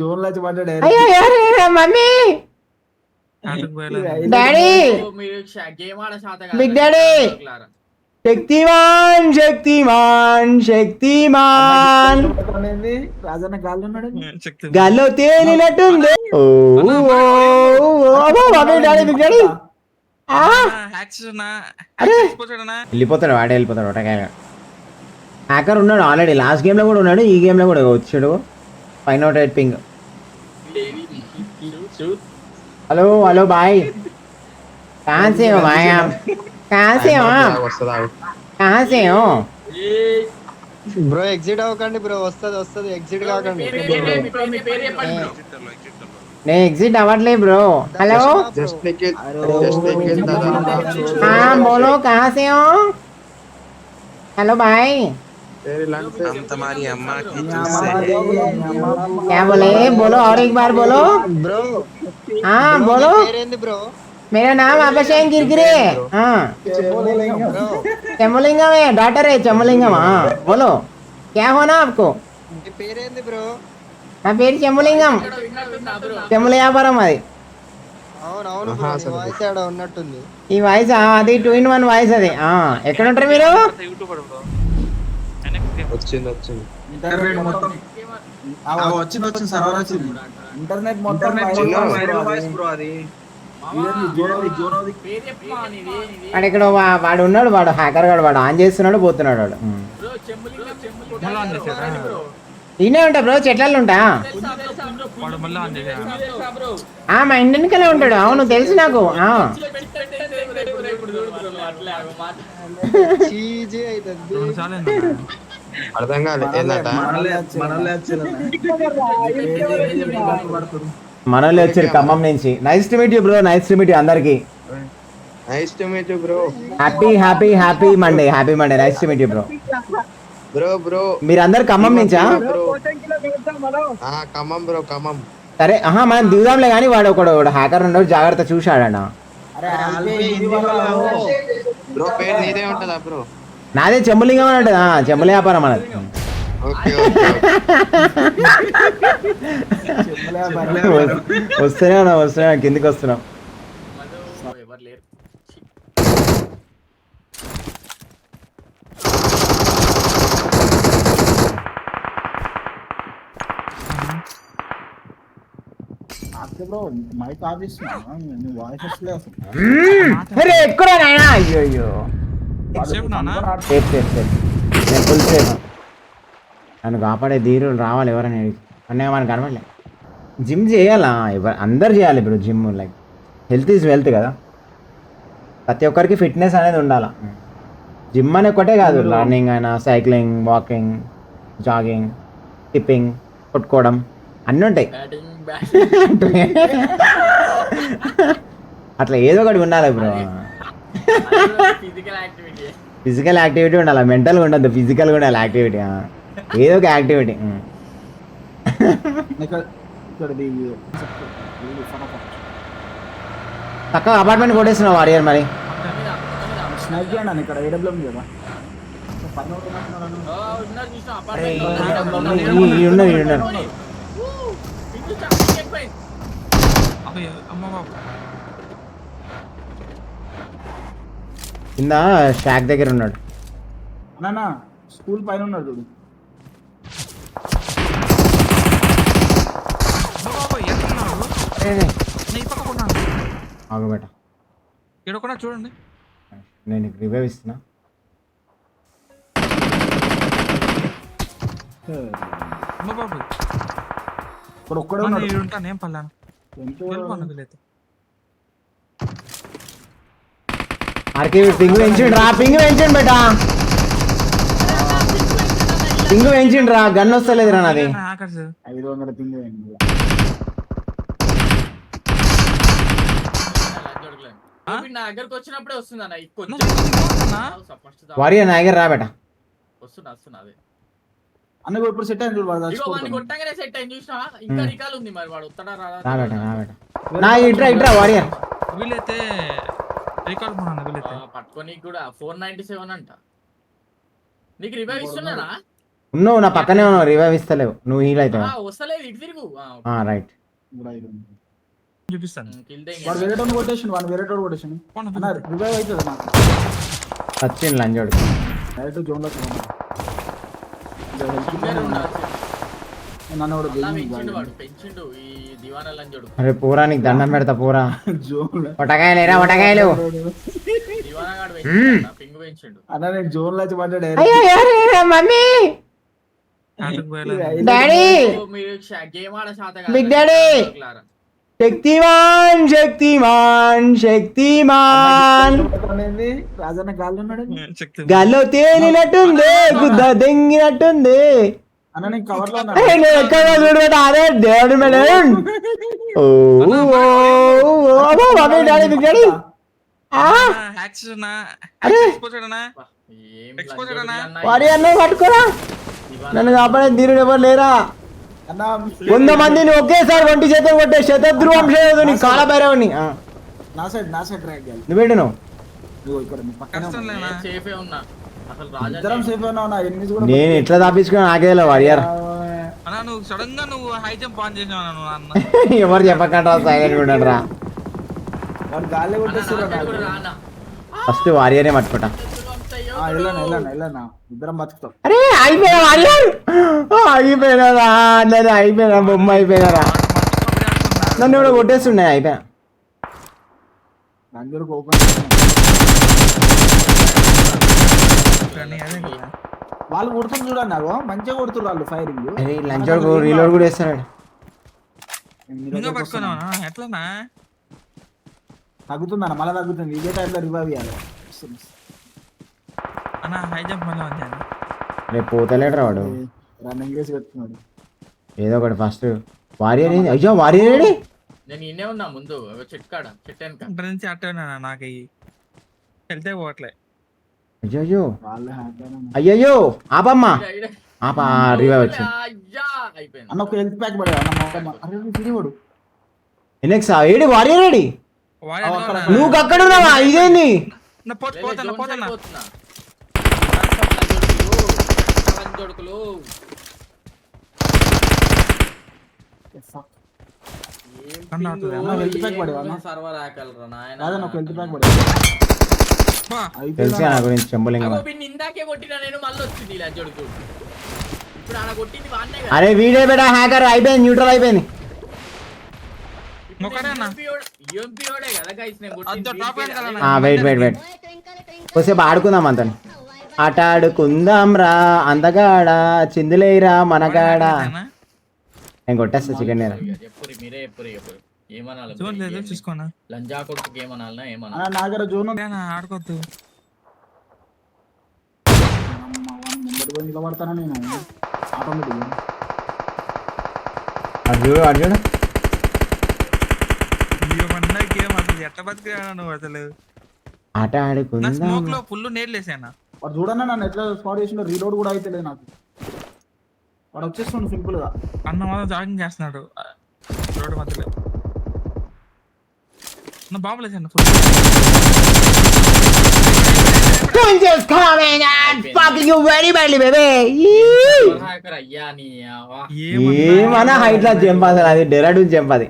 Zone లో పడ్డాడు అయ్యో ఎవరు mummy daddy big daddy Shaktimaan Shaktimaan Shaktimaan Rajanna గాల్లో ఉన్నాడు. గాల్లో తేలినట్టుంది. ఓ మమ్మీ డాడీ బిగ్ డాడీ వెళ్ళిపోతాడు వాడే వెళ్ళిపోతాడు ఒకటకాయ హ్యాకర్ ఉన్నాడు ఆల్రెడీ లాస్ట్ గేమ్ లో కూడా ఉన్నాడు ఈ గేమ్ లో కూడా వచ్చాడు fine out eight ping hello hello भाई कहाँ से हो भाई आप कहाँ से हो आप कहाँ से हो బ్రో ఎగ్జిట్ అవ్వకండి బ్రో వస్తది ఎగ్జిట్ కాకండి నేను ఎగ్జిట్ అవ్వట్లే బ్రో हेलो हाँ बोलो कहाँ से हो हेलो भाई हम तुम्हारी अम्मा की क्या बोले बोलो और एक बार बोलो బ్రో हाँ बोलो పేరేంది బ్రో मेरा नाम अभिषेक गिरगिरे हाँ चमलिंगम है डॉटर है चमलिंगम हाँ बोलो क्या होना आपको మీ పేరేంది బ్రో నా పేరు చెమ్ములింగం చెమ్ములయాపురం అది అవునవును వాయిస్ ఆడ ఉన్నట్టుంది ఈ వాయిస్ అది 2-in-1 వాయిస్ అది ఎక్కడ ఉంటారు మీరు వచ్చింది ఇంటర్నెట్ మొత్తం వచ్చింది సర్వర్ వచ్చింది. ఇంటర్నెట్ మొత్తం వాడు ఇక్కడ వాడు ఉన్నాడు వాడు హ్యాకర్ గాడు వాడు ఆన్ చేస్తున్నాడు పోతున్నాడు వాడు ఈయనే ఉంటా బ్రో చెట్లలో ఉంటా మా ఇంటి వెనకాలే ఉంటాడు అవును తెలుసు నాకు చీజీ అవుతుంది అర్థం కాలేదు ఏందట మనోళ్ళు వచ్చారు ఖమ్మం నుంచి nice to meet you bro nice to meet you అందరికి nice to meet you bro happy Monday nice to meet you bro bro మీరందరు ఖమ్మం నుంచా ఖమ్మం బ్రో ఖమ్మం సరే మనం దిగుదాంలే కానీ వాడు ఒకడు హ్యాకర్ ఉన్నాడు జాగ్రత్త చూశాడన్న బ్రో పేరు నీదే ఉంటదా బ్రో నాదే చెంబులింగం అని ఉంటుంది చెంబుల వ్యాపారం అన్నది ఓకే వస్తున్నా కిందికి వస్తున్నాం ఎక్కువ నాయనా అయ్యో ఫుల్ సేఫ్ నన్ను కాపాడే ధీరులు రావాలి ఎవరైనా అన్నయ్య మనకు కనపడలే జిమ్ చేయాలా అందరు చేయాలి ఇప్పుడు gym like health is wealth కదా ప్రతి ఒక్కరికి ఫిట్నెస్ అనేది ఉండాలా జిమ్ అనే ఒకటే కాదు రన్నింగ్ అయినా సైక్లింగ్ వాకింగ్ జాగింగ్ స్కిప్పింగ్ కొట్టుకోవడం అన్నీ ఉంటాయి అట్లా ఏదో ఒకటి ఉండాలి బ్రో ఫిజికల్ యాక్టివిటీ ఉండాలి మెంటల్గా ఉండద్దు ఫిజికల్గా ఉండాలి యాక్టివిటీ ఏదో ఒక యాక్టివిటీ తక్కువ అపార్ట్మెంట్ కొట్టేస్తున్నావు వారియర్ మరి ఉన్నారు కింద షాక్ దగ్గర ఉన్నాడు స్కూల్ పైన ఉన్నాడు చూడు ఆగబెట్ట చూడండి నేను రివైవ్ ఇస్తున్నా ఇప్పుడు ఒక్కడే ఉన్నాడు ఉంటాను ఏం పల్లాను పింగు పెంచండి రా పింగు పెంచండి బేటా పింగు పెంచండి రా గన్ వస్తలేదు రా నాది 500 పింగు వారియర్ నా దగ్గర రా బేటా అన్న ఇప్పుడు సెట్ అయింది రా బేటా నా ఇట్రా వారియర్ వీలైతే పట్టుకొని కూడా 497 అంట నీకు రివైవ్ ఇస్తున్నానా ఉన్నావు నా పక్కనే ఉన్నావు, రివైవ్ ఇస్తలేవు, నువ్వు హీల్ అవుతావు. వస్తలేదు ఇటు తిరుగు రైట్. ఇప్పుడు 5 ఉంది. చూపిస్తాను. వాడు వేరే టోన్ కొట్టేసిండు, వాడు వేరే టోన్ కొట్టేసిండు. అన్న రివైవ్ అవుతుంది నాకు. సచిన్ లంజోడు. డైరెక్ట్ జోన్ లో నన్ను కూడా పెంచిండు ఈ దివానా లంజోడు. అరే పూరా నీకు దండం పెడతా పూరా. జోన్ లో ఒటకాయలు ఏరా ఒటకాయలు. దివానా గాడు పెంచిండు, పింగు పెంచిండు. అన్న నేను జోన్ లో వచ్చి పడ్డా మమ్మీ డాడీ మీరు గేమ్ ఆడ శాత బిగ్ డాడీ శక్తిమాన్ శక్తిమాన్ శక్తిమాన్. రాజన్న గాలి ఉన్నాడు. గాల్లో తేలినట్టుంది, గుద్ద దెంగినట్టుంది. అన్న నేను కవర్ లో ఉన్నా. ఎక్కడ చూడబెట్ట అదే దేవుడి madam. Mummy daddy big daddy. వారి అన్నయ్య పట్టుకోరా, నన్ను కాపాడే ధీరుడు ఎవరు లేరా? అన్న 100 మందిని ఒకేసారి ఒంటి చేతులు కొట్టే శతద్రువం చేయదు నీ కాలభైరవుని. నా సైడ్ ట్రాక్ చేయాలి. నువ్వు పెట్టినావు. ఇదిగో ఇక్కడ నీ పక్కనే ఉన్నా. సేఫే ఉన్నా అసలు రాజా ఇద్దరం సేఫ్ ఉన్నావు. నా ఎనిమిది కూడా నేను ఎట్లా తప్పించుకున్నా నాకే వారియర్. అన్నా నువ్వు సడన్ గా నువ్వు హై జంప్ ఆన్ చేసావు నువ్వు అన్న. ఎవరు చెప్పకుండా సైలెంట్ ఉండడు రా. వాడు గాలి కొట్టేస్తున్నా. రానా ఫస్ట్ వారియరే పట్టుకుంటా. వెళ్ళనా ఇద్దరం బతుకుతాం. అరే అయిపోయినా వారియర్, అయిపోయినారా నన్ను, అయిపోయినా బొమ్మ అయిపోయినారా, నన్ను కూడా కొట్టేస్తుండే అయిపోయినా. లంజోడు ఓపెన్ వాళ్ళు కొడుతుంది చూడండి, నాకు మంచిగా కొడుతున్నారు వాళ్ళు ఫైరింగ్. అరే లంచ్ రీలోడ్ కూడా వేస్తాడు. ఇంకా పట్టుకున్నావా ఎట్లనా? తగ్గుతుందన్న మళ్ళీ తగ్గుతుంది. ఇదే టైంలో రివైవ్ చేయాలి. అన్న హై జంప్ మళ్ళీ ఆన్ చేయాలి. రేపు పోతలేడు వాడు, రన్నింగ్ రేస్ పెడుతున్నాడు ఏదో ఒకటి. ఫస్ట్ వారియర్ ఏంది? అయ్యో వారియర్ ఏడి? నేను ఇన్నే ఉన్నా ముందు చెట్టు కాడ, చెట్టు వెనక ఇంటర్ నుంచి అట్టే ఉన్నా నాకు వెళ్తే పోవట్లే. అయ్యో వాళ్ళే హ్యాపీ. అయ్యయ్యో ఆపమ్మా ఆప, రివైవ్ వచ్చింది. అయ్యా అయిపోయింది. అన్న ఒక హెల్త్ ప్యాక్ పడే అన్న. అరే తిరిగివాడు ఎనెక్స్ ఏడి వారియర్ ఏడి? వాడు నువ్వు అక్కడ ఉన్నావా? ఇదేంది? పోతున్నా పోతున్నా. లంజోడుకులు సర్వర్ ఆకలరా నాయన. రాజన్న ఒక హెల్త్ ప్యాక్ పడే. తెలుసా నా గురించి చెంబలింగ. ఇందాకే కొట్టినా నేను, మళ్ళీ వచ్చింది లంజోడుకు. ఇప్పుడు ఆడ కొట్టింది వాన్నే కదా. అరే వీడియో బేటా హ్యాకర్ అయిపోయింది, న్యూట్రల్ అయిపోయింది. ఎంపీఓడే కదా గైస్ నేను వెయిట్ వెయిట్ వెయిట్ కొద్దిసేపు ఆడుకుందాం అంతని. ఆట ఆడుకుందాం రా అందగాడ చిందులేరా మనగాడ. నేను కొట్టేస్తా చికెన్ నేరా. ఎప్పుడు మీరే ఎప్పుడు ఏమనాలి చూసుకోనా లంజా కొడుకు ఏమనాలనా ఏమన్నా నా దగ్గర జోన్ ఆడుకోవద్దు. నిలబడతానా నేను ఆటోమేటిక్. అర్జుడు అర్జుడు గేమ్ అసలు ఎట్ట బతికా నువ్వు అసలు. ఆట ఆడుకుందాం. స్మోక్ లో ఫుల్ నేర్లేసాను. వాడు చూడన్నా నన్ను ఎట్లా స్పాట్ చేసిండో. రీలోడ్ కూడా అయితే లేదు నాకు. వాడు వచ్చేస్తుండు సింపుల్ గా. అన్న మాత్రం జాగింగ్ చేస్తున్నాడు రోడ్డు మధ్యలో. నా బాబులు వేసాను ఫుల్. అయ్యా నీ ఏమన్నా హైట్ లా జంప్ అసలు, అది డెరాడూన్ జంప్ అది.